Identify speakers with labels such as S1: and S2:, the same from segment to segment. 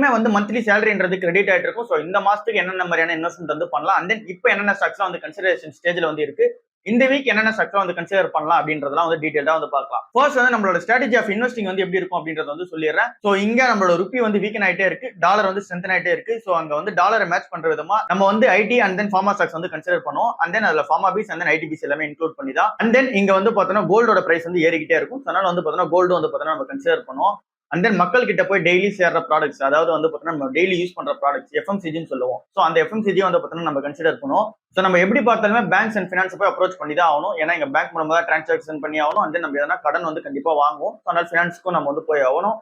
S1: எப்பயுமே வந்து monthly சேலரின்றது credit ஆயிட்டு இருக்கும். ஸோ இந்த மாசத்துக்கு என்னென்ன மாதிரியான இன்வெஸ்ட்மெண்ட் வந்து பண்ணலாம், அண்ட் தென் இப்போ என்னென்ன ஸ்டாக்ஸ்லாம் வந்து கன்சிடரேஷன் ஸ்டேஜ்ல வந்து இருக்கு, இந்த வீக் என்னென்ன ஸ்டாக்ஸ் வந்து கன்சிடர் பண்ணலாம் அப்படின்றதெல்லாம் வந்து டீடைலா வந்து பார்க்கலாம். ஃபர்ஸ்ட் வந்து நம்மளோட ஸ்ட்ராட்டஜி ஆஃப் இன்வெஸ்டிங் வந்து எப்படி இருக்கும் அப்படின்றத வந்து சொல்லிடுறேன். ஸோ இங்க நம்மளோட ருப்பி வந்து வீக்கன் ஆயிட்டே இருக்கு, டாலர் வந்து ஸ்ட்ரென்தன் ஆயிட்டே இருக்கு. ஸோ அங்க வந்து டாலரை மேட்ச் பண்ற விதமா நம்ம வந்து IT and then pharma stocks வந்து கன்சிடர் பண்ணுவோம். அண்ட் தென் அதுல pharma bees and then IT bees எல்லாமே இன்க்ளூட் பண்ணி தான். அண்ட் தென் இங்க வந்து பார்த்தோம்னா கோல்டோட பிரைஸ் வந்து ஏறிக்கிட்டே இருக்கும். அதனால வந்து பார்த்தோம்னா கோல்டு வந்து பார்த்தோம்னா நம்ம கன்சிடர் பண்ணுவோம். அண்ட் தென் மக்கள் கிட்ட போய் டெய்லி சேர்ற ப்ராடக்ட்ஸ், அதாவது வந்து பார்த்தோம்னா நம்ம டெய்லி யூஸ் பண்ற ப்ராடக்ட்ஸ் எஃப்எம்சிஜின்னு சொல்லுவோம். ஸோ அந்த எஃப்எம்சிஜி வந்து பார்த்தோம்னா நம்ம கன்சிடர் பண்ணுவோம். ஸோ நம்ம எப்படி பார்த்தாலுமே பேங்க்ஸ் அண்ட் ஃபினான்ஸ் போய் அப்ரோச் பண்ணி தான் ஆகணும். ஏன்னா எங்க பேங்க் மூலமா தான் டிரான்சாக்ஷன் பண்ணி ஆகணும். அண்ட் தென் நம்ம எதனா கடன் வந்து கண்டிப்பா வாங்குவோம். அதனால ஃபினான்ஸ்க்கும் நம்ம வந்து போய் ஆகணும்.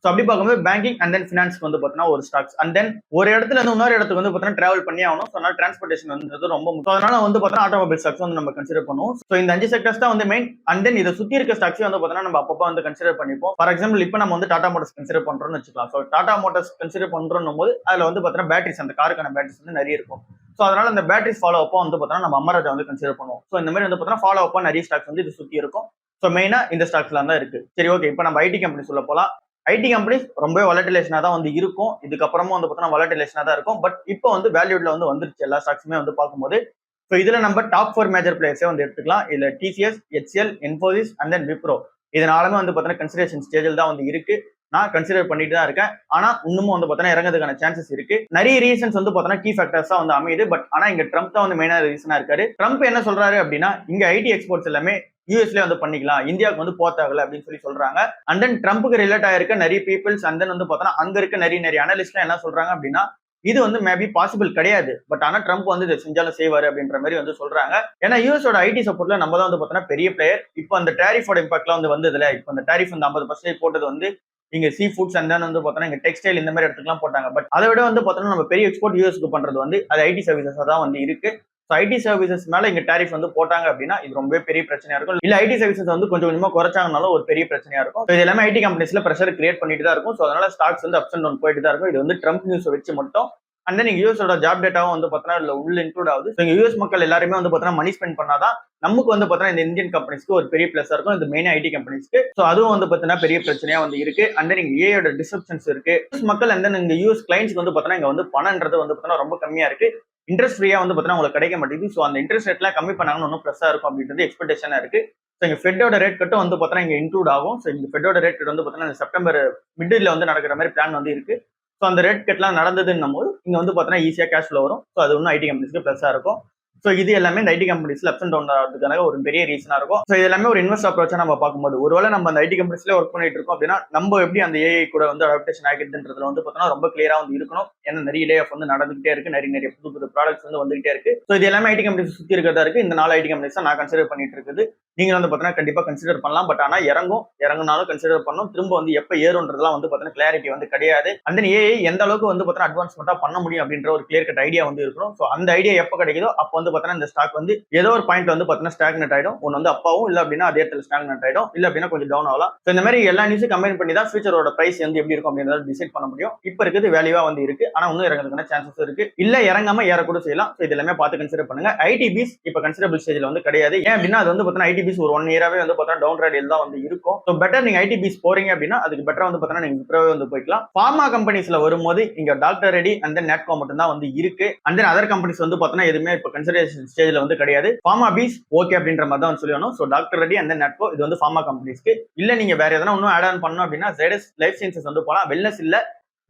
S1: ஸோ அப்படி பார்க்கும்போது பேங்கிங் அண்ட் தென் ஃபினான்ஸ்க்கு வந்து பார்த்தீங்கன்னா ஒரு ஸ்டாக்ஸ், அண்ட் தென் ஒரு இடத்துல இருந்து இன்னொரு இடத்துக்கு வந்து பார்த்தீங்கன்னா டிராவல் பண்ணி ஆகணும். ஸோ அதனால டிரான்ஸ்போர்டேஷன் வந்து ரொம்ப முக்கியம். அதனால வந்து பார்த்தீங்கன்னா ஆட்டோமொபைல் ஸ்டாக்ஸ் வந்து நம்ம கன்சிடர் பண்ணுவோம். ஸோ இந்த 5 செக்டர்ஸ் தான் வந்து மெயின். அண்ட் தென் இதை சுத்தி இருக்க ஸ்டாக்ஸ் வந்து பார்த்தீங்கன்னா நம்ம அப்பப்போ வந்து கன்சிடர் பண்ணிப்போம். ஃபார் எக்ஸாம்பிள் இப்போ நம்ம வந்து டாடா மோட்டர்ஸ் கன்சிடர் பண்றோம்னு வச்சுக்கலாம். ஸோ டாடா மோட்டர்ஸ் கன்சிடர் பண்றோம் போது அதுல வந்து பார்த்தீங்கன்னா பேட்டரிஸ், அந்த காருக்கான பேட்டரிஸ் வந்து நிறைய இருக்கும். ஸோ அதனால அந்த பேட்டரிஸ் ஃபாலோ அப்போ வந்து பார்த்தீங்கன்னா நம்ம அமராஜா வந்து கன்சிடர் பண்ணுவோம். ஸோ இந்த மாதிரி வந்து பார்த்தீங்கன்னா ஃபாலோ அப்பா நிறைய ஸ்டாக்ஸ் வந்து இது சுத்தி இருக்கும். ஸோ மெயினா இந்த ஸ்டாக்ஸ்லாம் தான் இருக்கு. சரி, ஓகே, இப்போ நம்ம ஐடி கம்பெனி சொல்ல போலாம். ஐடி கம்பெனிஸ் ரொம்ப வாலட்டிலேஷனா தான் வந்து இருக்கும். இதுக்கப்புறமும் வந்து பார்த்தீங்கன்னா வாலட்டிலேஷனா தான் இருக்கும். பட் இப்போ வந்து வேல்யூட்ல வந்து வந்துருச்சு எல்லா ஸ்டாக்ஸுமே வந்து பார்க்கும்போது. ஸோ இதுல நம்ம டாப் 4 மேஜர் பிளேயர்ஸே வந்து எடுத்துக்கலாம். இதுல டிசிஎஸ், ஹெச்எல், இன்ஃபோசிஸ் அண்ட் தென் விப்ரோ இதனாலுமே வந்து பார்த்தீங்கன்னா கன்சிடரேஷன் ஸ்டேஜில் தான் வந்து இருக்கு. நான் கன்சிடர் பண்ணிட்டு தான் இருக்கேன். ஆனா இன்னமும் வந்து பார்த்தீங்கன்னா இறங்கிறதுக்கான சான்சஸ் இருக்கு. நிறைய ரீசன்ஸ் வந்து பார்த்தீங்கன்னா கீ ஃபேக்டர்ஸா வந்து அமையுது. பட் ஆனா இங்க ட்ரம்ப் தான் வந்து மெயினான ரீசனா இருக்காரு. ட்ரம்ப் என்ன சொல்றாரு அப்படின்னா, இங்க ஐடி எக்ஸ்போர்ட்ஸ் எல்லாமே யூஎஸ்ல வந்து பண்ணிக்கலாம், இந்தியாவுக்கு வந்து போத்தாகல அப்படின்னு சொல்லி சொல்றாங்க. அண்ட் தென் ட்ரம்ப்புக்கு ரிலேட் ஆயிருக்க நிறைய பீப்புள்ஸ் அண்ட் தென் வந்து பார்த்தோன்னா அங்க இருக்க நிறைய அனலிஸ்ட்லாம் என்ன சொல்றாங்க அப்படின்னா, இது வந்து மேபி பாசிபிள் கிடையாது. பட் ஆனா ட்ரம்ப் வந்து இதை செஞ்சாலும் செய்வாரு அப்படின்ற மாதிரி வந்து சொல்றாங்க. ஏன்னா யூஎஸோட ஐடி சப்போர்ட்ல நம்ம தான் வந்து பார்த்தோன்னா பெரிய பிளேயர். இப்போ அந்த டேரிஃபோட இம்பாக்ட்லாம் வந்து வந்ததுல, இப்போ அந்த டேரிஃப் வந்து 50% போட்டது வந்து இங்க சீ ஃபுட்ஸ் அண்ட் தென் வந்து பார்த்தோன்னா இங்க டெக்ஸ்டைல் இந்த மாதிரி இடத்துக்குலாம் போட்டாங்க. பட் அதை விட வந்து பார்த்தோன்னா நம்ம பெரிய எக்ஸ்போர்ட் யூஎஸ்க்கு பண்றது வந்து அது ஐடி சர்வீசஸ் தான் வந்து இருக்கு. ஐடி சர்வீசஸ் மேல இங்க டாரிஃப் வந்து போட்டாங்க அப்படின்னா இது ரொம்ப பெரிய பிரச்சனையா இருக்கும். இல்ல ஐடி சர்வீசஸ் வந்து கொஞ்சம் கொஞ்சமா குறைச்சாங்கனாலும் ஒரு பெரிய பிரச்சனையா இருக்கும். இது எல்லாமே ஐடி கம்பெனிஸ்ல பிரஷர் கிரியேட் பண்ணிட்டு தான் இருக்கும். ஸோ அதனால ஸ்டாக்ஸ் வந்து அப்ஸ் அண்ட் டவுன் போயிட்டு தான் இருக்கும். இது வந்து ட்ரம்ப் நியூஸ் வச்சு மட்டும். அண்ட் தென் நீங்க யூஎஸோட ஜாப் டேட்டாவும் வந்து பார்த்தீங்கன்னா உள்ள இன்க்ளூட் ஆகுது. ஸோ யூஎஸ் மக்கள் எல்லாருமே வந்து பார்த்தீங்கன்னா மணி ஸ்பெண்ட் பண்ணாதான் நமக்கு வந்து பார்த்தீங்கன்னா இந்த இந்தியன் கம்பெனிஸ்க்கு ஒரு பெரிய பிளஸா இருக்கும். இந்த மெயின் ஐடி கம்பெனிஸ்க்கு. ஸோ அதுவும் வந்து பார்த்தீங்கன்னா பெரிய பிரச்சனையா வந்து இருக்கு. அண்ட் தென் இங்க ஏயோட டிஸ்கிரிப்ஷன்ஸ் இருக்கு. மக்கள் அண்ட் தென் இந்த யூஎஸ் கிளைண்ட்ஸ்க்கு வந்து பார்த்தீங்கன்னா இங்க வந்து பணம்ன்றது வந்து பார்த்தீங்கன்னா ரொம்ப கம்மியா இருக்கு. இன்ட்ரெஸ்ட் ஃப்ரீயா வந்து பார்த்தீங்கன்னா உங்களுக்கு கிடைக்க மாட்டேங்குது. ஸோ அந்த இன்ட்ரெஸ்ட் ரேட்லாம் கம்மி பண்ணாங்கன்னு இன்னும் ப்ளஸ்ஸா இருக்கும் அப்படின்றது எக்ஸ்பெக்டேஷனா இருக்கு. ஸோ இங்க ஃபெட்டோட ரேட் கட்டும் வந்து பார்த்தீங்கன்னா இங்க இன்க்ளூட் ஆகும். ஸோ இந்த ஃபெட்டோட ரேட் கட் வந்து பார்த்தீங்கன்னா செப்டம்பர் மிடில் வந்து நடக்கிற மாதிரி பிளான் வந்து இருக்கு. ஸோ அந்த ரேட் கட்லாம் நடந்ததுன்னும் போது இங்க வந்து பார்த்தீங்கன்னா ஈஸியா கேஷ் ஃப்ளோ வரும். ஸோ அது இன்னும் ஐடி கம்பெனிஸ்க்கு ப்ளஸ்ஸா இருக்கும். ஸோ இது எல்லாமே இந்த ஐடி கம்பெனிஸ்ல அப்ஸ் அண்ட் டவுன் ஆகிறதுக்கான ஒரு பெரிய ரீசனா இருக்கும். ஸோ இது எல்லாமே ஒரு இன்வெஸ்ட் அப்ரோச்சா நம்ம பார்க்கும்போது, ஒருவேளை நம்ம அந்த ஐடி கம்பெனிஸ்ல ஒர்க் பண்ணிட்டு இருக்கோம் அப்படின்னா நம்ம எப்படி அந்த ஏஐ கூட வந்து அடாப்டேஷன் ஆகிடுதுன்றதுல வந்து பார்த்தோம்னா ரொம்ப கிளியரா வந்து இருக்கணும். ஏன்னா நிறைய லே ஆஃப் வந்து நடந்துகிட்டே இருக்கு, நிறைய புது புது ப்ராடக்ட்ஸ் வந்து வந்துகிட்டே இருக்கு. ஸோ இது எல்லாமே ஐடி கம்பெனிஸ் சுத்தி இருக்கிறதா இருக்கு. இந்த 4 ஐடி கம்பெனிஸ் தான் நான் கன்சிடர் பண்ணிட்டு இருக்குது. நீங்க வந்து பார்த்தீங்கன்னா கண்டிப்பா கன்சிடர் பண்ணலாம். பட் ஆனா இறங்குனாலும் கன்சிடர் பண்ணணும். திரும்ப வந்து எப்ப ஏறும்ன்றதுலாம் வந்து பார்த்தீங்கன்னா கிளாரிட்டி வந்து கிடையாது. அந்த ஏஐ எந்த அளவுக்கு வந்து பார்த்தீங்கன்னா அட்வான்ஸ்மெண்டா பண்ண முடியும் அப்படின்ற ஒரு கிளியர் கட் ஐடியா வந்து இருக்கணும். ஸோ அந்த ஐடியா எப்ப கிடைக்குதோ அப்போ வந்து பார்த்தீங்கன்னா இந்த ஸ்டாக் வந்து ஏதோ ஒரு பாயிண்ட் வந்து பார்த்தீங்கன்னா ஸ்டாக்னட் ஆயிடும். ஒன்று வந்து அப்பாவும் இல்ல அப்படின்னா அதே இடத்துல ஸ்டாக்னட் ஆயிடும். இல்ல அப்படின்னா கொஞ்சம் டவுன் ஆகலாம். ஸோ இந்த மாதிரி எல்லா நியூஸும் கம்பைன் பண்ணி தான் ஃபியூச்சரோட பிரைஸ் வந்து எப்படி இருக்கும் அப்படின்றத டிசைட் பண்ண முடியும். இப்போ இருக்குது வேல்யூவா வந்து இருக்கு. ஆனா இன்னும் இறங்குறதுக்கான சான்சஸ் இருக்கு. இல்ல இறங்காம ஏற கூட செய்யலாம். ஸோ இது எல்லாமே பார்த்து கன்சிடர் பண்ணுங்க. ஐடிபிஸ் இப்போ கன்சிடரபிள் ஸ்டேஜ்ல வந்து கிடையாது. ஏன் அப்படின்னா அது வந்து பார்த்தீங்கன்னா ஐடிபிஸ் ஒரு 1 இயராவே வந்து பார்த்தீங்கன்னா டவுன் ரேடில் தான் வந்து இருக்கும். ஸோ பெட்டர் நீங்க ஐடிபிஸ் போறீங்க அப்படின்னா அதுக்கு பெட்டரா வந்து பார்த்தீங்கன்னா நீங்க விப்ரோவே வந்து போய்க்கலாம். ஃபார்மா கம்பெனிஸ்ல வரும்போது இங்க டாக்டர் ரெடி அண்ட் தென் நேட்கோ மட்டும் தான் வந்து இருக்கு. அண்ட் தென் அதர் கம்பெனிஸ் வந்து பார்த்தீங்கன்னா எதுவுமே இப்போ கன்சிடரேஷன் ஸ்டேஜ்ல வந்து கிடையாது. ஃபார்மா பீஸ் ஓகே அப்படின்ற மாதிரி தான் சொல்லணும். So Dr Reddy and then Natco இது வந்து ஃபார்மா கம்பெனிஸ்க்கு. இல்ல நீங்க வேற எதனா இன்னும் ஆட் ஆன் பண்ணணும் அப்படின்னா ஜைடஸ் லைஃப் சயின்சஸ் வந்து போலாம். வெல்னஸ் இல்ல,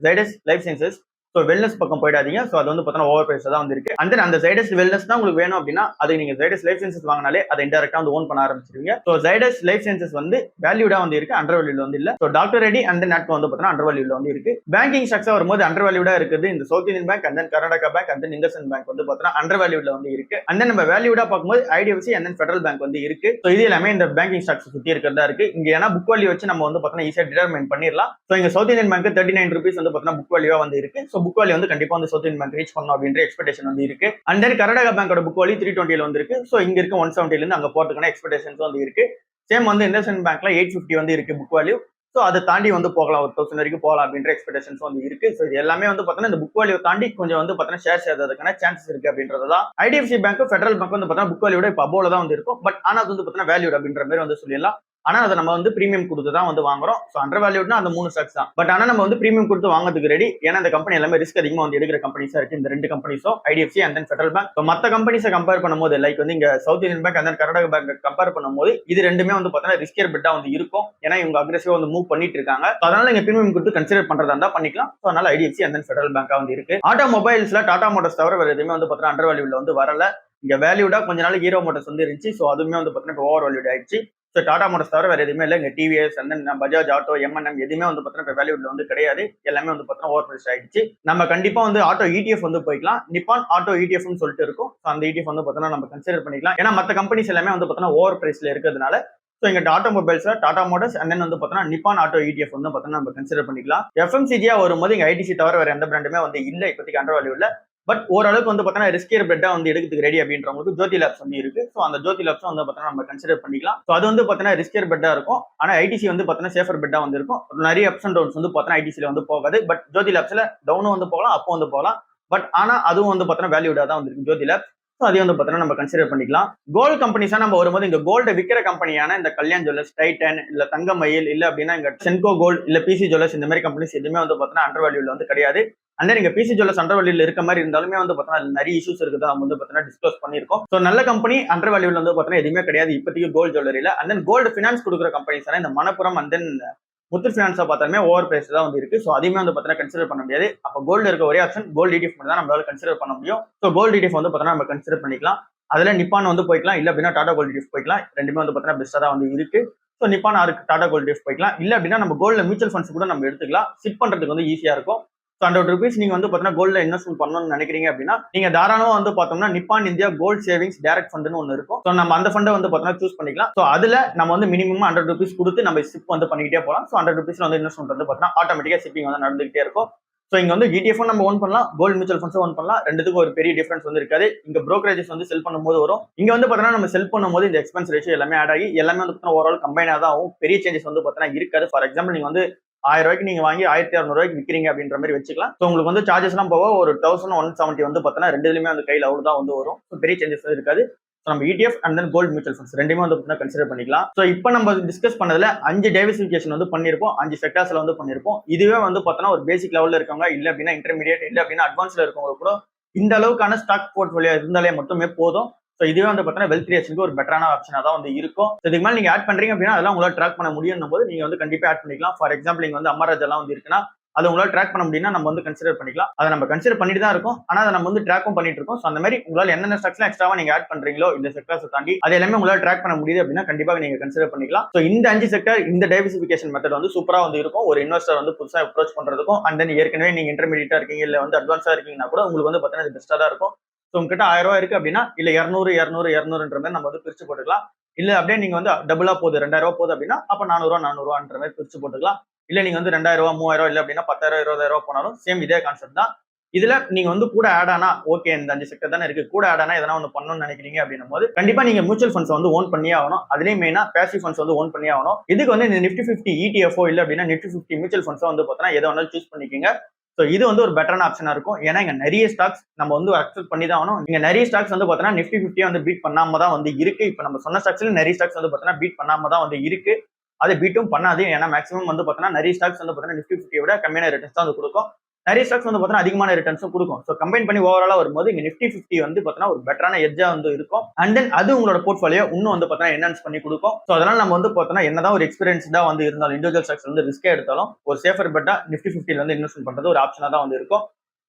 S1: Zydus Life sciences. So wellness பக்கம் போயிடாதீங்க. ஸோ அது வந்து பார்த்தீங்கன்னா ஓவர் பிரைஸ் தான் வந்து இருக்கு. அண்ட் தென் அந்த ஜைடஸ் வெல்னஸ் தான் உங்களுக்கு வேணும் அப்படின்னா அது நீங்க ஜைடஸ் லைஃப் சயின்சஸ் வாங்கினாலே அதை இன்டெரக்டா வந்து ஓன் பண்ண ஆரம்பிச்சிருவீங்க. ஸோ ஜைடஸ் லைஃப் சயின்சஸ் வந்து வேல்யூடா வந்து இருக்கு, அண்டர் வேல்யூல வந்து இல்ல. So Dr Reddy and then Natco வந்து பார்த்தீங்கன்னா அண்டர் வேல்யூல வந்து இருக்கு. பேங்கிங் ஸ்டாக்ஸா வரும்போது அண்டர் வேல்யூடா இருக்குது இந்த south Indian Bank and then Karnataka bank and then IndusInd bank வந்து பார்த்தீங்கன்னா அண்டர் வேல்யூல வந்து இருக்கு. அண்ட் தென் நம்ம வேல்யூடா பார்க்கும்போது IDFC and then Federal bank வந்து இருக்கு. ஸோ இது எல்லாமே இந்த பேங்கிங் ஸ்டாக்ஸ் சுத்தி இருக்கிறதா இருக்கு. இங்க ஏன்னா புக் வேல்யூ வச்சு நம்ம வந்து பார்த்தீங்கன்னா ஈஸியா டிட்டர்மைன் பண்ணிடலாம். ஸோ இங்க சவுத் இந்தியன் பேங்க் 39 ரூபீஸ் வந்து பார்த்தீங்கன்னா புக் வேல்யூவா வந்து இருக்கு. ஸோ புக் வேல்யூ வந்து கண்டிப்பா சவுத் இந்தியன் பேங்க் ரீச் பண்ணணும் அப்படின்ற எக்ஸ்பெக்டேஷன் வந்து இருக்கு. அண்ட் தென் கர்நாடகா பேங்கோட புக் வேல்யூ 320 வந்து இருக்கு. சோ இங்க இருக்க 170 இருந்து அங்க போறதுக்கான எக்ஸ்பெக்டேஷன்ஸ் வந்து இருக்கு. சேம் வந்து இண்டஸ்இண்ட் பேங்க்ல 850 வந்து இருக்கு புக் வேல்யூ. சோ அதை தாண்டி வந்து போகலாம், 1000 வரைக்கும் போகலாம் அப்படின்ற எக்ஸ்பெக்டேஷன்ஸ் வந்து இருக்கு. சோ இது எல்லாமே வந்து பாத்தீங்கன்னா இந்த புக் வேல்யூ தாண்டி கொஞ்சம் வந்து பாத்தீங்கன்னா ஷேர் சேர்றதுக்கான சான்சஸ் இருக்கு அப்படின்றதுதான். ஐடிஎஃப்சி பேங்க் ஃபெடரல் பேங்க் வந்து பாத்தீங்கன்னா புக் வேல்யூட இப்ப அபோல தான் வந்து இருக்கும். பட் ஆனா அது வந்து பாத்தீங்கன்னா வேல்யூட் அப்படின்ற மாதிரி வந்து சொல்லிடலாம். ஆனா அதை நம்ம வந்து பிரீமியம் கொடுத்து தான் வந்து வாங்குறோம். ஸோ அண்டர் வேல்யூட்னா அந்த 3 ஸ்டாக்ஸ் தான். பட் ஆனா நம்ம வந்து பிரீமியம் கொடுத்து வாங்குறதுக்கு ரெடி. ஏன்னா இந்த கம்பெனி எல்லாமே ரிஸ்க் அதிகமா வந்து எடுக்கிற கம்பெனிஸா இருக்கு. இந்த 2 கம்பெனிஸும் IDFC and then Federal Bank. So மற்ற கம்பெனிஸை கம்பேர் பண்ணும்போது லைக் வந்து இங்க சவுத் இந்தியன் பேங்க் அண்ட் கர்நாடக பேங்க் கம்பேர் பண்ணும்போது இது ரெண்டுமே வந்து பார்த்தீங்கன்னா ரிஸ்கியர் பெட்டா வந்து இருக்கும். ஏன்னா இவங்க அக்ரெசிவா வந்து மூவ் பண்ணிட்டு இருக்காங்க. அதனால நீங்க பிரீமியம் கொடுத்து கன்சிடர் பண்றதா இருந்தா பண்ணிக்கலாம். ஸோ அதனால ஐடிஎஃப்சி அண்ட் தென் ஃபெடரல் பேங்கா வந்து இருக்கு. ஆட்டோமொபைல்ஸ்ல டாடா மோட்டார்ஸ் தவிர வேற எதுவுமே வந்து பார்த்தீங்கன்னா அண்டர் வேல்யூல வந்து வரல. இங்க வேல்யூடா கொஞ்ச நாள் ஹீரோ மோட்டார்ஸ் வந்து இருந்துச்சு. ஸோ அதுவுமே வந்து பார்த்தீங்கன்னா ஓவர் வேல்யூட் ஆயிடுச்சு. ஸோ டாடா மோட்டார்ஸ் தவிர வேற எதுவுமே இல்லை. இங்க TVS and Bajaj auto M&M எதுவுமே வந்து பார்த்தீங்கன்னா வேல்யூட்ல வந்து கிடையாது. எல்லாமே வந்து பார்த்தீங்கன்னா ஓவர் பிரைஸ் ஆயிடுச்சு. நம்ம கண்டிப்பா வந்து ஆட்டோ இடிஎஃப் வந்து போய்க்கலாம். நிப்பான் ஆட்டோ இடிஎஃப்னு சொல்லிட்டு இருக்கும். ஸோ அந்த இடிஎஃப் வந்து பார்த்தீங்கன்னா நம்ம கன்சிடர் பண்ணிக்கலாம். ஏன்னா மற்ற கம்பெனிஸ் எல்லாமே வந்து பார்த்தீங்கன்னா ஓவர் பிரைஸ்ல இருக்கிறதுனால ஸோ இங்க ஆட்டோமொபைல்ஸ்ல டாடா மோட்டார்ஸ் அண்ட் தென் வந்து பார்த்தீங்கன்னா நிப்பான் ஆட்டோ இடிஎஃப் வந்து பார்த்தீங்கன்னா நம்ம கன்சிடர் பண்ணிக்கலாம். எஃப்எம்சிஜியா வரும்போது இங்க ஐடிசி தவிர வேற எந்த பிராண்டுமே வந்து இல்லை இப்போதைக்கு அண்டர் வேல்யூல. பட் ஓரளவுக்கு வந்து பார்த்தீங்கன்னா ரிஸ்கியர் பெட்டா வந்து எடுக்கிறதுக்கு ரெடி அப்படின்றவங்களுக்கு ஜோதி லேப்ஸ் வந்து இருக்கு. ஸோ அந்த ஜோதி லேப்ஸ் வந்து பார்த்தீங்கன்னா நம்ம கன்சிடர் பண்ணிக்கலாம். ஸோ அது வந்து பார்த்தீங்கன்னா ரிஸ்கியர் பெட்டா இருக்கும். ஆனா ஐடிசி வந்து பார்த்தீங்கன்னா சேஃபர் பெட்டா வந்து இருக்கும். நிறைய அப்ஸ் அண்ட் டவுன்ஸ் வந்து பார்த்தீங்கன்னா ஐடிசில வந்து போகாது. பட் ஜோதி லேப்ஸ்ல டவுனும் வந்து போகலாம், அப்போ வந்து போகலாம். பட் ஆனா அதுவும் வந்து பார்த்தீங்கன்னா வேல்யூடா தான் வந்து ஜோதி லேப்ஸ். ஸோ அதையும் வந்து பார்த்தீங்கன்னா நம்ம கன்சிடர் பண்ணிக்கலாம். கோல்டு கம்பெனிஸா நம்ம வரும்போது இந்த கோல்டை விற்கிற கம்பெனியான இந்த கல்யாண் ஜுவல்லர்ஸ், டைட்டன், இல்ல தங்கமயில், இல்ல அப்படின்னா இங்க சென்கோ கோல்டு, இல்ல பிசி ஜுவல்லர்ஸ் இந்த மாதிரி கம்பெனிஸ் எதுவுமே வந்து பார்த்தீங்கன்னா அண்டர் வேல்யூல வந்து கிடையாது. அண்ட் நீங்க பிசி ஜுவல்லர்ஸ் அண்டர் வேல்யூல இருக்க மாதிரி இருந்தாலுமே வந்து பார்த்தீங்கன்னா நிறைய இஷ்யூஸ் இருக்குது நம்ம வந்து பார்த்தீங்கன்னா டிஸ்கஸ் பண்ணிருக்கோம். ஸோ நல்ல கம்பெனி அண்டர் வேல்யூல வந்து பார்த்தீங்கன்னா எதுவுமே கிடையாது இப்போதைக்கு கோல்டு ஜுவல்லரியில. அண்ட் தென் கோல்டு ஃபினான்ஸ் கொடுக்குற கம்பெனிஸ் இந்த மணப்புரம் அண்ட் தென் முத்து ஃபினான்ஸா பார்த்தாலுமே ஓவர் பிரைஸ் தான் வந்து இருக்கு. ஸோ அதையுமே வந்து பார்த்தீங்கன்னா கன்சிடர் பண்ண முடியாது. அப்போ கோல்டு இருக்க ஒரே ஆப்ஷன் கோல்டு டிடிஎஃப் மட்டும் தான் நம்மளால கன்சிடர் பண்ண முடியும். ஸோ கோல்டு டிடிஎஃப் வந்து பார்த்தீங்கன்னா நம்ம கன்சிடர் பண்ணிக்கலாம். அதுல நிப்பான் வந்து போய்க்கலாம், இல்ல அப்படின்னா டாடா கோல்டு டிடிஎஃப் போய்க்கலாம். ரெண்டுமே வந்து பார்த்தீங்கன்னா பெஸ்டா தான் வந்து இருக்கு. ஸோ நிப்பான் ஆருக்கு டாடா கோல்டு டிடிஎஃப் போய்க்கலாம். இல்ல அப்படின்னா நம்ம கோல்டு மியூச்சுவல் ஃபண்ட்ஸ் கூட நம்ம எடுத்துக்கலாம். சிட் பண்றதுக்கு வந்து ஈஸியா இருக்கும். ஸோ ₹100 நீங்க வந்து பார்த்தீங்கன்னா கோல்ட்ல இன்வெஸ்ட்மெண்ட் பண்ணணும்னு நினைக்கிறீங்க அப்படின்னா நீங்க தாராளமா வந்து பார்த்தோம்னா Nippon India gold savings direct ஃபண்ட்னு ஒன்று இருக்கும். ஸோ நம்ம அந்த ஃபண்டை வந்து பார்த்தீங்கன்னா சூஸ் பண்ணிக்கலாம். ஸோ அதுல நம்ம வந்து மினிமம் ₹100 கொடுத்து நம்ம சிப் வந்து பண்ணிக்கிட்டே போகலாம். ஸோ ₹100 வந்து இன்வெஸ்ட்மெண்ட் வந்து பார்த்தீங்கன்னா ஆட்டோமேட்டிக்கா சிப்பிங் வந்து நடந்துகிட்டே இருக்கும். ஸோ இங்க வந்து இடிஎஃப் நம்ம ஓன் பண்ணலாம், கோல்டு மியூச்சுவல் ஃபண்ட்ஸும் ஓன் பண்ணலாம். ரெண்டுத்துக்கும் ஒரு பெரிய டிஃபரன்ஸ் வந்து இருக்காது. இங்க ப்ரோக்கரேஜஸ் வந்து செல் பண்ணும்போது வரும். இங்க வந்து பார்த்தீங்கன்னா நம்ம செல் பண்ணும்போது இந்த எக்ஸ்பென்ஸ் ரேஷியோ எல்லாமே ஆட் ஆகி எல்லாமே வந்து பார்த்தீங்கன்னா ஓவரால் கம்பைனா தான் ஆகும். பெரிய சேஞ்சஸ் வந்து பார்த்தீங்கன்னா இருக்காது. ஃபார் எக்ஸாம்பிள் நீங்க வந்து ₹1000 நீங்க வாங்கி ₹1600 விற்கிறீங்க அப்படின்ற மாதிரி வச்சுக்கலாம். ஸோ உங்களுக்கு வந்து சார்ஜஸ் எல்லாம் போக ஒரு 1170 வந்து பார்த்தீங்கன்னா ரெண்டுலயுமே வந்து கையில் அவ்வளவு தான் வந்து வரும். ஸோ பெரிய சேஞ்சஸ் இருக்காது. நம்ம ETF and then gold mutual funds ரெண்டுமே வந்து கன்சிடர் பண்ணிக்கலாம். ஸோ இப்போ நம்ம டிஸ்கஸ் பண்ணதுல 5 டைவர்சிஃபிகேஷன் வந்து பண்ணிருப்போம், 5 செக்டார்ஸ்ல வந்து பண்ணிருப்போம். இதுவே வந்து பார்த்தோன்னா ஒரு பேசிக் லெவல்ல இருக்கவங்க, இல்ல அப்படின்னா இன்டர்மீடியட், இல்ல அப்படின்னா அட்வான்ஸ்ல இருக்கவங்க கூட இந்த அளவுக்கான ஸ்டாக் போர்ட்ஃபோலியோ இருந்தாலே மட்டுமே போதும். ஸோ இதுவே வந்து பார்த்தீங்கன்னா வெல்த் கிரியேஷனுக்கு ஒரு பெட்டரான ஆப்ஷனாக தான் வந்து இருக்கும். இதுக்கு மேலே நீங்க ஆட் பண்றீங்க அப்படின்னா அதெல்லாம் உங்களால் ட்ராக் பண்ண முடியும் போது நீங்க வந்து கண்டிப்பா ஆட் பண்ணிக்கலாம். ஃபார் எக்ஸாம்பிள் நீங்க வந்து அமராஜ் எல்லாம் வந்து இருக்குன்னா அதை உங்களால் ட்ராக் பண்ண முடியும்னா நம்ம வந்து கன்சிடர் பண்ணிக்கலாம். அதை நம்ம கன்சிடர் பண்ணிட்டு தான் இருக்கும். ஆனா அதை நம்ம வந்து ட்ராக்கும் பண்ணிட்டு இருக்கோம். ஸோ அந்த மாதிரி உங்களால் என்னென்ன ஸ்டாக்ஸ்லாம் எக்ஸ்ட்ராவா நீங்க ஆட் பண்றீங்களோ இந்த செக்டர்ஸ் தாண்டி அது எல்லாமே உங்களால் ட்ராக் பண்ண முடியுது அப்படின்னா கண்டிப்பாக நீங்க கன்சிடர் பண்ணிக்கலாம். ஸோ இந்த 5 செக்டர் இந்த டைவர்சிஃபிகேஷன் மெத்தட் வந்து சூப்பரா வந்து இருக்கும். ஒரு இன்வெஸ்டர் வந்து புதுசாக அப்ரோச் பண்றதுக்கும் அண்ட் தென் ஏற்கனவே நீங்க இன்டர்மீடியட்டா இருக்கீங்க இல்ல வந்து அட்வான்ஸா இருக்கீங்கன்னா கூட உங்களுக்கு வந்து பார்த்தீங்கன்னா பெஸ்டா தான் இருக்கும். ஸோ உங்ககிட்ட ₹1000 இருக்கு அப்படின்னா இல்ல 200 200 நம்ம வந்து பிரிச்சு போட்டுக்கலாம். இல்ல அப்படியே நீங்க வந்து டபுளா போகுது ₹2000 போகுது அப்படின்னா அப்ப ₹400 மாதிரி பிரிச்சு போட்டுக்கலாம். இல்ல நீங்க வந்து ₹2000 3000 இல்ல அப்படின்னா ₹10,000 ₹20,000 போனாலும் சேம் இதே கான்செப்ட் தான். இதுல நீங்க வந்து கூட ஆட் ஆனா ஓகே இந்த 5 செக்டர் தானே இருக்கு, கூட ஆட் ஆனா எதனா ஒன்று பண்ணணும்னு நினைக்கிறீங்க அப்படின்னும் போது கண்டிப்பா நீங்க மியூச்சுவல் ஃபண்ட்ஸ் வந்து ஓன் பண்ணியே ஆகணும். அதுலயும் மெயினா பேசிவ் ஃபண்ட்ஸ் வந்து ஓன் பண்ணியே ஆகணும். இதுக்கு வந்து இந்த நிஃப்டி 50 ETF இல்ல அப்படின்னா நிஃப்டி 50 மியூச்சுவல் ஃபண்ட்ஸ் வந்து பார்த்தீங்கன்னா எதை வேணாலும் சூஸ் பண்ணிக்கோங்க. ஸோ இது வந்து ஒரு பெட்டரான ஆப்ஷனா இருக்கும். ஏன்னா இங்க நிறைய ஸ்டாக்ஸ் நம்ம வந்து அக்செப்ட் பண்ணி தான் ஆகணும். இங்க நிறைய ஸ்டாக்ஸ் வந்து பார்த்தீங்கன்னா நிஃப்டி 50 வந்து பீட் பண்ணாம தான் வந்து இருக்கு. இப்போ நம்ம சொன்ன ஸ்டாக்ஸ்ல நிறைய ஸ்டாக்ஸ் வந்து பார்த்தீங்கன்னா பீட் பண்ணாம தான் வந்து இருக்கு. அது பீட்டும் பண்ணாது. ஏன்னா மேக்ஸிமம் வந்து பார்த்தீங்கன்னா நிறைய ஸ்டாக்ஸ் வந்து பார்த்தீங்கன்னா நிஃப்டி 50 விட கம்மியான ரிட்டர்ன்ஸ் தான் வந்து கொடுக்கும். நிறைய ஸ்டாக்ஸ் வந்து பார்த்தீங்கன்னா அதிகமான ரிட்டர்ன்ஸும் கொடுக்கும். ஸோ கம்பைன் பண்ணி ஓவராலா வரும்போது இங்க நிஃப்டி 50 வந்து பார்த்தீங்கன்னா ஒரு பெட்டரான எட்ஜா வந்து இருக்கும். அண்ட் தென் அது உங்களோட போர்ட்ஃபோலியோ இன்னும் வந்து பார்த்தீங்கன்னா என்ஹான்ஸ் பண்ணி கொடுக்கும். ஸோ அதனால நம்ம வந்து பார்த்தீங்கன்னா என்னதான் ஒரு எக்ஸ்பீரியன்ஸ்டா வந்து இருந்தாலும் இண்டிவிஜுவல் ஸ்டாக்ஸ் வந்து ரிஸ்கே எடுத்தாலும் ஒரு சேஃபர் பெட்டா நிஃப்டி 50 வந்து இன்வெஸ்ட் பண்றது ஒரு ஆப்ஷனா தான் வந்து இருக்கும்.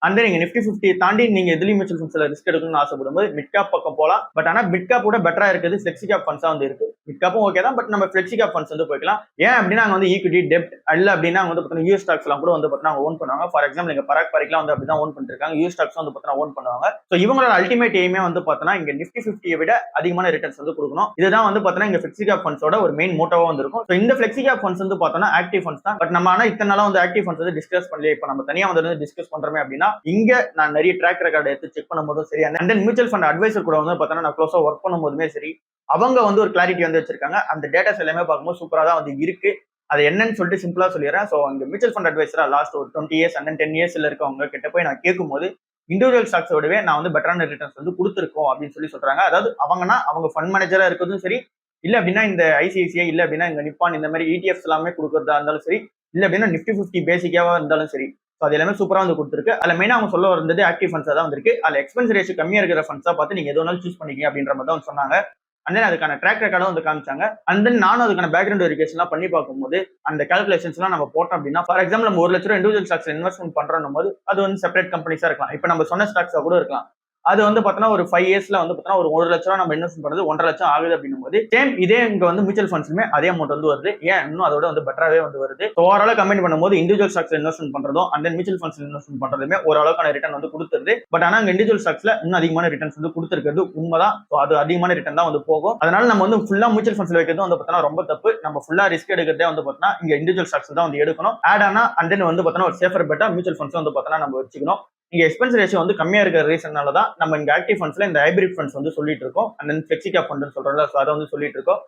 S1: அண்ட் நீங்க நிஃப்டி 50 தாண்டி நீங்க எதுலயும் மியூச்சுவல் ஃபண்ட்ஸ்ல ரிஸ்க் எடுக்கணும்னு ஆசைப்படும் போது மிட் கேப் பக்கம் போகலாம். பட் ஆனா மிட் கேப் கூட பெட்டரா இருக்குது ஃபிளெக்ஸி கேப் ஃபண்ட்ஸா வந்து இருக்கு. மிட் கேப்பும் ஓகே தான், பட் நம்ம ஃபிளெக்ஸி கேப் ஃபண்ட்ஸ் வந்து போய்க்கலாம். ஏன் அப்படின்னா அங்க வந்து ஈக்விட்டி டெப்ட் இல்ல அப்படின்னா வந்து பார்த்தீங்கன்னா யூஎஸ் ஸ்டாக்ஸ் எல்லாம் கூட வந்து பார்த்தீங்கன்னா ஓன் பண்ணுவாங்க. ஃபார் எக்ஸாம்பிள் நீங்க பராக் பரிக்லாம் வந்து அப்படிதான் ஓன் பண்ணிட்டு இருக்காங்க. யூஎஸ் ஸ்டாக்ஸ் வந்து பார்த்தீங்கன்னா ஓன் பண்ணுவாங்க. ஸோ இவங்களோட அல்டிமேட் எய்மே வந்து பார்த்தீங்கன்னா இங்க நிஃப்டி 50 விட அதிகமான ரிட்டர்ன்ஸ் வந்து கொடுக்கணும். இதுதான் வந்து பார்த்தீங்கன்னா இங்க ஃபிளெக்ஸி கேப் ஃபண்ட்ஸோட ஒரு மெயின் மோட்டோவா வந்து இருக்கும். ஸோ இந்த ஃபிளெக்ஸி கேப் ஃபண்ட்ஸ் வந்து பார்த்தோம்னா ஆக்டிவ் ஃபண்ட்ஸ் தான். பட் நம்ம ஆனா இத்தனை நாளா வந்து ஆக்டிவ் ஃபண்ட்ஸ் வந்து டிஸ்கஸ் பண்ணல. இப்போ நம்ம தனியா வந்து டிஸ்கஸ் பண்றோமே அப்படின்னா இங்க நான் நிறைய ட்ராக் ரெக்கார்ட் எடுத்து செக் பண்ணும்போதும் சரி, and then mutual fund advisor கூட வந்து பார்த்தீங்கன்னா நான் க்ளோஸா ஒர்க் பண்ணும்போதுமே சரி, அவங்க வந்து ஒரு கிளாரிட்டி வந்து வச்சிருக்காங்க. அந்த டேட்டாஸ் எல்லாமே பார்க்கும்போது சூப்பரா தான் வந்து இருக்கு. அது என்னன்னு சொல்லிட்டு சிம்பிளா சொல்லிடுறேன். ஸோ அந்த மியூச்சுவல் ஃபண்ட் அட்வைசரா லாஸ்ட் ஒரு 20 இயர்ஸ் அண்ட் 10 இயர்ஸ்ல இருக்கவங்க கிட்ட போய் நான் கேட்கும்போது இண்டிவிஜுவல் ஸ்டாக்ஸோடவே நான் வந்து பெட்டரான ரிட்டர்ன்ஸ் வந்து கொடுத்துருக்கோம் அப்படின்னு சொல்லி சொல்றாங்க. அதாவது அவங்கன்னா அவங்க ஃபண்ட் மேனேஜரா இருக்கிறதும் சரி, இல்ல அப்படின்னா இந்த ஐசிஐசிஐ, இல்ல அப்படின்னா இந்த நிப்பான், இந்த மாதிரி இடிஎஃப்ஸ் எல்லாமே கொடுக்கறதா இருந்தாலும் சரி, இல்ல அப்படின்னா நிஃப்டி 50 பேசிக்காவா இருந்தாலும் சரி, அது எல்லாமே சூப்பரா வந்து கொடுத்துருக்கு. அதுல மெயினா அவங்க சொல்ல வந்தது ஆக்டிவ் ஃபண்ட்ஸ் தான் வந்திருக்கு. அதுல எக்ஸ்பென்ஸ் ரேஷியோ கம்மியா இருக்கிற ஃபண்ட்ஸா பார்த்து நீங்க எது வேணாலும் சூஸ் பண்ணிக்கங்க அப்படின்ற மாதிரி தான் சொன்னாங்க. அண்ட் தென் அதுக்கான ட்ராக் ரெக்கார்டும் வந்து காமிச்சாங்க. அண்ட் தென் நானும் அதுக்கான பேக்ரவுண்ட் வெரிஃபிகேஷன் பண்ணி பார்க்கும்போது அந்த கால்குலேஷன்ஸ் எல்லாம் நம்ம போட்டோம் அப்படின்னா, ஃபார் எக்ஸாம்பிள் நம்ம 1 லட்ச ரூபாய் இண்டிவிஜுவல் ஸ்டாக்ஸ் இன்வெஸ்ட்மெண்ட் பண்றோம் போது அது வந்து செப்பரேட் கம்பெனிஸா இருக்கலாம். இப்ப நம்ம சொன்ன ஸ்டாக்ஸா கூட இருக்கலாம். அது வந்து பார்த்தோன்னா ஒரு 5 இயர்ஸ்ல வந்து பார்த்தோன்னா ஒரு 1 லட்ச ரூபா நம்ம இன்வெஸ்ட் பண்றது 1.5 லட்சம் ஆகுது அப்படின்னும் போது சேம் இதே இங்க வந்து மியூச்சுவல் ஃபண்ட்ஸ்மே அதே அமௌண்ட் வந்து வருது. ஏன் இன்னும் அதோட வந்து பெட்டராவே வந்து வருது. ஓவராலா கம்பைன் பண்ணும்போது இண்டிவிஜுவல் ஸ்டாக்ஸ் இன்வெஸ்ட்மெண்ட் பண்றதும் and then mutual funds investment பண்றதுமே ஓரளவுக்கான ரிட்டர்ன் வந்து கொடுத்துருது. பட் ஆனா அங்க இண்டிவிஜுவல் ஸ்டாக்ஸ்ல இன்னும் அதிகமான ரிட்டர்ன்ஸ் வந்து கொடுத்துருக்கிறது உண்மைதான். அது அதிகமான ரிட்டர்ன் தான் வந்து போகும். அதனால நம்ம வந்து ஃபுல்லா மியூச்சுவல் ஃபண்ட்ஸ்ல வைக்கிறது வந்து பார்த்தோன்னா ரொம்ப தப்பு. நம்ம ஃபுல்லா ரிஸ்க் எடுக்கிறதே வந்து பார்த்தோன்னா இங்க இண்டிவிஜுவல் ஸ்டாக்ஸ் தான் வந்து எடுக்கணும். ஆட் ஆனா அண்ட் தென் வந்து பார்த்தோன்னா ஒரு சேஃபர் பெட்டா மியூச்சுவல் ஃபண்ட்ஸ் வந்து பார்த்தோன்னா நம்ம வச்சுக்கணும். இங்க எக்ஸ்பென்ஸ் ரேஷியோ வந்து கம்மியா இருக்கிற ரீசனால தான் நம்ம இங்க ஆக்டிவ் ஃபண்ட்ஸ்ல இந்த ஹைபிரிட் ஃபண்ட்ஸ் வந்து சொல்லிட்டு இருக்கோம். And then flexi cap fund சொல்றோம்ல, அதை வந்து சொல்லிட்டு இருக்கோம்.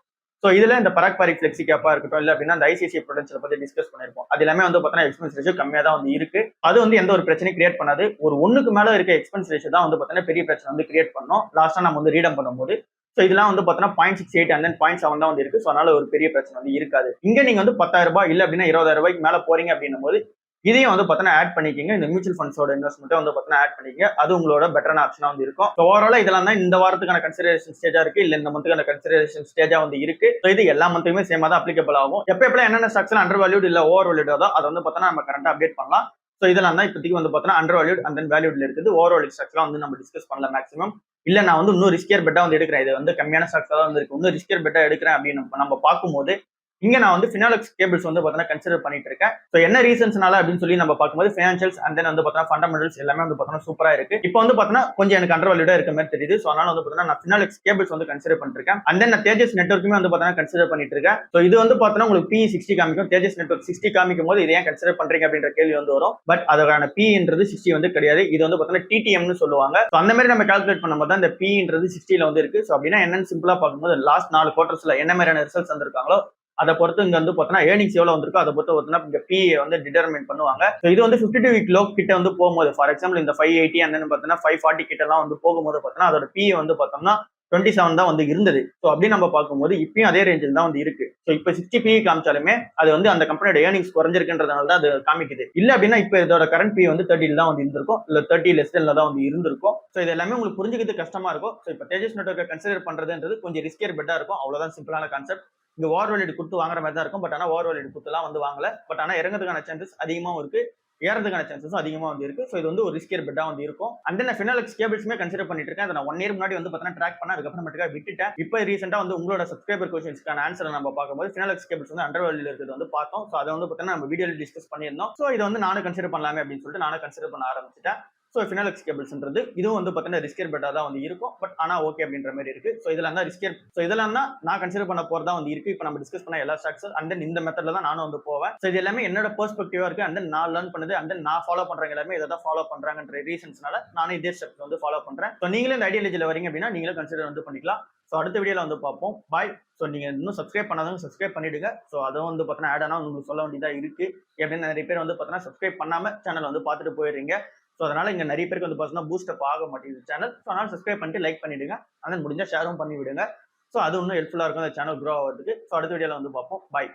S1: சோ இதுல இந்த பராக் பாரிக் ஃபிளெக்ஸி கேப்பா இருக்கட்டும், இல்ல அப்படின்னா அந்த ஐசிஐசிஐ ப்ரொடென்ஷியல் பத்தி டிஸ்கஸ் பண்ணிருப்போம். அது எல்லாமே வந்து பார்த்தோன்னா எக்ஸ்பென்ஸ் ரேஷியோ கம்மியா தான் வந்து இருக்கு. அது வந்து எந்த ஒரு பிரச்சனையும் கிரியேட் பண்ணாது. ஒரு ஒண்ணுக்கு மேல இருக்க எக்ஸ்பென்ஸ் ரேஷியோ தான் வந்து பார்த்தோன்னா பெரிய பிரச்சனை வந்து கிரியேட் பண்ணோம். லாஸ்டா நம்ம வந்து ரீடம் பண்ணும்போது சோ இதெல்லாம் வந்து பார்த்தோன்னா 0.68 அண்ட் தென் 0.7 தான் வந்து இருக்கு. சோ அதனால ஒரு பெரிய பிரச்சனை வந்து இருக்காது. இங்க நீங்க வந்து 10,000 ரூபாய் இல்ல அப்படின்னா 20,000 ரூபாய்க்கு மேல போறீங்க அப்படின்னும் போது இதையும் வந்து பார்த்தோன்னா ஆட் பண்ணிக்கிங்க. இந்த மியூச்சுவல் ஃபண்ட்ஸோட இன்வெஸ்ட்மெண்ட்டை வந்து பார்த்தோன்னா ஆட் பண்ணிக்கிங்க. அது உங்களோட பெட்டரான ஆப்ஷனா வந்து இருக்கும். ஸோ ஓவராலா இதெல்லாம் தான் இந்த வாரத்துக்கான கன்சிடரேஷன் ஸ்டேஜா இருக்கு, இல்ல இந்த மந்த்துக்கான கன்சிடரேஷன் ஸ்டேஜா வந்து இருக்கு. ஸோ இது எல்லா மந்த்துக்குமே சேமா தான் அப்ளிகபிள் ஆகும். எப்பெல்லாம் என்னென்ன ஸ்டாக்ஸ் அண்டர் வேல்யூட் இல்ல ஓவர் வேல்யூடோ அதை வந்து பார்த்தோன்னா நம்ம கரண்டா அப்டேட் பண்ணலாம். ஸோ இதெல்லாம் தான் இப்போதைக்கு வந்து பார்த்தோன்னா அண்டர் வேல்யூட் அண்ட் தென் வேல்யூட்ல இருக்குது. ஓவர் வேல்யூட் ஸ்டாக்ஸ்லாம் வந்து நம்ம டிஸ்கஸ் பண்ணல மேக்ஸிமம். இல்ல நான் வந்து இன்னும் ரிஸ்கியர் பெட்டா வந்து எடுக்கிறேன், இது வந்து கம்மியான ஸ்டாக்ஸ் தான் வந்து இருக்கு, இன்னும் ரிஸ்கியர் பெட்டா எடுக்கிறேன் அப்படின்னு நம்ம பார்க்கும்போது இங்க நான் வந்து ஃபினாலெக்ஸ் கேபிள்ஸ் வந்து பார்த்தீங்கன்னா கன்சிடர் பண்ணிட்டு இருக்கேன். ஸோ என்ன ரீசன்ஸ்னால அப்படின்னு சொல்லி நம்ம பார்க்கும்போது ஃபினான்ஷியல்ஸ் அண்ட் தென் வந்து பார்த்தீங்கன்னா ஃபண்டமெண்டல்ஸ் எல்லாமே வந்து பார்த்தீங்கன்னா சூப்பரா இருக்கு. இப்போ வந்து பார்த்தீங்கன்னா கொஞ்சம் எனக்கு அண்டர் வேல்யூடா இருக்க மாதிரி தெரியுது. ஸோ அதனால வந்து பார்த்தீங்கன்னா நான் ஃபினாலெக்ஸ் கேபிள்ஸ் வந்து கன்சிடர் பண்ணிருக்கேன். அண்ட் தென் நான் தேஜஸ் நெட்வொர்க்குமே வந்து பார்த்தீங்கன்னா கன்சிடர் பண்ணிட்டு இருக்கேன். ஸோ இது வந்து பார்த்தீங்கன்னா உங்களுக்கு பி 60 காமிக்கும், தேஜஸ் நெட்வொர்க் 60 காமிக்கும் போது இதை ஏன் கன்சிடர் பண்றீங்க அப்படின்ற கேள்வி வந்து வரும். பட் அதற்கான பின்றது 60 வந்து கிடையாது. இது வந்து பார்த்தீங்கன்னா டிடிஎம்னு சொல்லுவாங்க. ஸோ அந்த மாதிரி நம்ம கால்குலேட் பண்ணும்போது தான் இந்த பின்றது 60ல வந்து இருக்கு. ஸோ அப்படின்னா என்னன்னு சிம்பிளா பார்க்கும்போது லாஸ்ட் 4 குவார்டர்ஸ்ல என்ன மாதிரியான ரிசல்ட்ஸ் வந்திருக்காங்களோ அதை பொறுத்து இங்க வந்து பார்த்தோன்னா ஏர்னிங்ஸ் எவ்வளவு வந்திருக்கோ அதை பொறுத்து பார்த்தோன்னா இங்க பிஏ வந்து டிட்டர்மின் பண்ணுவாங்க. இது வந்து 52 வீக் லோ கிட்ட வந்து போகும்போது ஃபார் எக்ஸாம்பிள் இந்த 580 அந்த பார்த்தோன்னா 540 கிட்ட எல்லாம் வந்து போகும்போது பார்த்தோன்னா அதோட பிஏ வந்து பார்த்தோம்னா 27 தான் வந்து இருந்தது. ஸோ அப்படி நம்ம பார்க்கும்போது இப்பயும் அதே ரேஞ்சில் தான் வந்து இருக்கு. ஸோ இப்போ 60 பிஏ காமிச்சாலுமே அது வந்து அந்த கம்பெனியோட ஏர்னிங்ஸ் குறைஞ்சிருக்குன்றதுனால தான் அது காமிக்குது. இல்ல அப்படின்னா இப்போ இதோட கரண்ட் பிஏ வந்து 30 தான் வந்து இருந்திருக்கும், இல்ல 30 லெஸ் தான் வந்து இருந்திருக்கும். ஸோ இது எல்லாமே உங்களுக்கு புரிஞ்சுக்கிறது கஷ்டமா இருக்கும். ஸோ இப்போ தேஜஸ் நெட்வொர்க்கை கன்சிடர் பண்றதுன்றது கொஞ்சம் ரிஸ்கியர் பெட்டா இருக்கும். அவ்வளவுதான் சிம்பிளான கான்செப்ட். இங்க ஓவர் வேல்யூட் கொடுத்து வாங்குற மாதிரி தான் இருக்கும். பட் ஆனா ஓவர் வேல்யூட் கொடுத்துலாம் வந்து வாங்கல. பட் ஆனா இறங்குறதுக்கான சான்சஸ் அதிகமாவும் இருக்கு, ஏறதுக்கான சான்சஸும் அதிகமா வந்து இருக்கு. ஸோ இது வந்து ஒரு ரிஸ்கியர் பெட்டா வந்து இருக்கும். அண்ட் தென் ஃபினாலெக்ஸ் கேபிள்ஸ்மே கன்சிடர் பண்ணிட்டு இருக்கேன். அதை நான் 1 இயர் முன்னாடி வந்து பார்த்தீங்கன்னா ட்ராக் பண்ண, அதுக்கப்புறமேட்டுக்கா விட்டுட்டேன். இப்போ ரீசெண்டா வந்து உங்களோட சப்ஸ்கிரைபர் கொஸ்டின்ஸ்க்கான ஆன்சர் நம்ம பார்க்கும்போது ஃபினாலெக்ஸ் கேபிள்ஸ் வந்து அண்டர் வேல்யூல இருக்கிறது வந்து பார்த்தோம். ஸோ அதை வந்து பார்த்தீங்கன்னா நம்ம வீடியோல டிஸ்கஸ் பண்ணியிருந்தோம். ஸோ இதை வந்து நானும் கன்சிடர் பண்ணலாமே அப்படின்னு சொல்லிட்டு நானும் கன்சிடர் பண்ண ஆரம்பிச்சிட்டேன். ஸோ ஃபினாலெக்ஸ் கேபிள்ஸ்ன்றது இதுவும் வந்து பார்த்தீங்கன்னா ரிஸ்கியர் பெட்டா தான் வந்து இருக்கும். பட் ஆனா ஓகே அப்படின்ற மாதிரி இருக்கு. ஸோ இதெல்லாம் தான் ரிஸ்கியர். ஸோ இதெல்லாம் தான் நான் கன்சிடர் பண்ண போறதா வந்து இருக்கு. இப்போ நம்ம டிஸ்கஸ் பண்ண எல்லா ஸ்டாக்ஸ் அண்ட் தென் இந்த மெத்தட்ல தான் நானும் வந்து போவேன். ஸோ இது எல்லாமே என்னோட பெர்ஸ்பெக்டிவா இருக்கு. அண்ட் தென் நான் லேர்ன் பண்ணது அண்ட் தென் நான் ஃபாலோ பண்றவங்க எல்லாமே இதை தான் ஃபாலோ பண்றாங்கன்ற ரீசன்ஸ்னால நானும் இதே ஸ்டெப்ஸ் வந்து ஃபாலோ பண்றேன். ஸோ நீங்களும் இந்த ஐடியாலஜில வரீங்க அப்படின்னா நீங்களும் கன்சிடர் வந்து பண்ணிக்கலாம். ஸோ அடுத்த வீடியோல வந்து பார்ப்போம். பாய். ஸோ நீங்க இன்னும் சப்ஸ்கிரைப் பண்ணாதவங்க சப்ஸ்கிரைப் பண்ணிடுங்க. ஸோ அதுவும் வந்து பார்த்தீங்கன்னா ஆட் ஆனா உங்களுக்கு சொல்ல வேண்டியதா இருக்கு. எப்படின்னு நிறைய பேர் வந்து பார்த்தீங்கன்னா சப்ஸ்கிரைப் பண்ணாம சேனல் வந்து பார்த்துட்டு போயிடுறீங்க. ஸோ அதனால இங்க நிறைய பேருக்கு வந்து பார்த்தீங்கன்னா பூஸ்ட் அப் ஆக மாட்டேங்குது சேனல். ஸோ அதனால சப்ஸ்கிரைப் பண்ணிட்டு லைக் பண்ணிடுங்க. அதன் முடிஞ்சா ஷேரும் பண்ணி விடுங்க. ஸோ அது இன்னும் ஹெல்ப்ஃபுல்லா இருக்கும் அந்த சேனல் க்ரோ ஆகிறதுக்கு. ஸோ அடுத்த வீடியோல வந்து பார்ப்போம். பாய்.